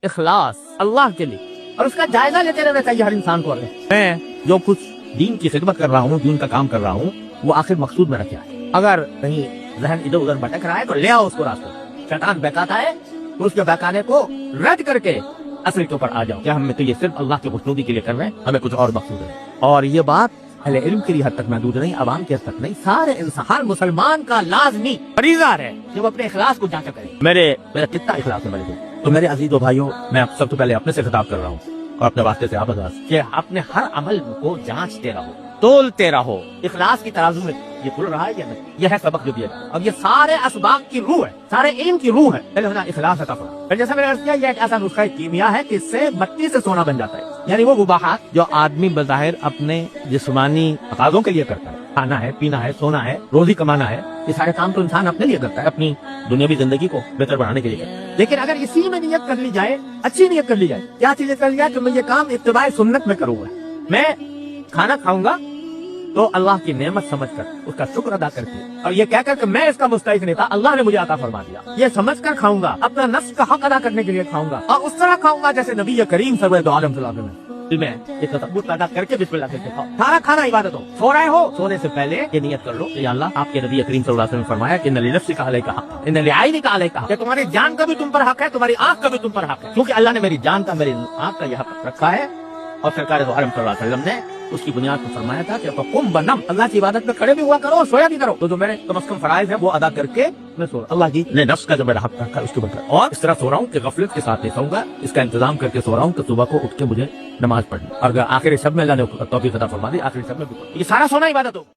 इखलास अल्लाह के लिए, और उसका जायजा लेते रहना चाहिए हर इंसान को। मैं जो कुछ दीन की खिदमत कर रहा हूँ, दीन का काम कर रहा हूँ, वो आखिर मकसूद मेरा क्या है। अगर कहीं जहन इधर उधर भटक रहा है तो ले आओ उसको रास्ते। शैतान बहकाता है तो उसके बहकाने को रद्द करके असल के ऊपर आ जाओ। क्या हम तो ये सिर्फ अल्लाह की खुशनुदी के लिए कर रहे हैं, हमें कुछ और मकसूद है। और ये बात अहले इल्म के लिए हद तक महदूद नहीं, आवाम के हद तक नहीं, सारे इंसान, हर मुसलमान का लाजमी फरीज़ा है कि वो अपने इखलास को जांचा करे। मेरा कितना इखलास है मेरे को। तो मेरे अजीजों भाइयों, मैं सबसे पहले अपने से खिताब कर रहा हूँ और अपने वास्ते से आप कि अपने हर अमल को जांचते रहो, तोलते रहो। इखलास की तराजू में ये खुल रहा है या नहीं, यह है सबक जो दिया। अब ये सारे असबाब की रूह है, सारे इल्म की रूह है। पहले होना इखलास अता फरमा। फिर जैसा मैंने अर्ज किया, ये एक ऐसा नुस्खा कीमिया है कि इससे मट्टी से सोना बन जाता है। यानी वो मुबाहात जो आदमी बज़ाहिर अपने जिस्मानी तकाज़ों के लिए करता है, खाना है, पीना है, सोना है, रोजी कमाना है, ये सारे काम तो इंसान अपने लिए करता है, अपनी दुनियावी जिंदगी को बेहतर बनाने के लिए। लेकिन अगर इसी में नियत कर ली जाए, अच्छी नियत कर ली जाए, क्या चीजें कर ली जाए कि मैं ये काम इत्तिबाए सुन्नत में करूंगा। मैं खाना खाऊंगा तो अल्लाह की नेमत समझकर उसका शुक्र अदा करके, और ये कहकर कि मैं इसका मुस्तहिक नहीं था, अल्लाह ने मुझे अता फरमा दिया, ये समझकर खाऊंगा, अपना नफ्स का हक अदा करने के लिए खाऊंगा, और उस तरह खाऊंगा जैसे नबी करीम सल्लल्लाहु अलैहि वसल्लम में तसव्वुर पैदा करके बिस्मिल्लाह करके खाओ। सारा खाना इबादत हो। सो रहे हो, सोने से पहले ये नियत कर लो कि या अल्लाह, आपके नबी करीम सल्लल्लाहु अलैहि वसल्लम ने फरमाया कि इन्ना लिनफ्सिका अलैका हक़, इन्ना लिआइनिका अलैका हक़, तुम्हारी जान का भी तुम पर हक है, तुम्हारी आंख का भी तुम पर हक है। क्योंकि अल्लाह ने मेरी जान का, मेरी आंख का यह हक रखा है, और सरकार दो आलम सल्लल्लाहु अलैहि वसल्लम ने उसकी बुनियाद पर फरमाया था कि कुम बनम, अल्लाह की इबादत में खड़े भी हुआ करो, सोया भी करो। तो जो मेरे कम से कम फराइज है वो अदा करके मैं सो अल्लाह की ने नफ्स का जो मेरा हक रखा है उसके ऊपर, और इस तरह सो रहा हूँ कि गफलत के साथ नहीं सोऊंगा, इसका इंतजाम करके सो रहा हूँ कि सुबह को उठ के मुझे नमाज पढ़नी, और आखिरी शब में अल्लाह ने तौफीक अता फरमा दी, आखिरी शब में भी ये सारा सोना इबादत हो।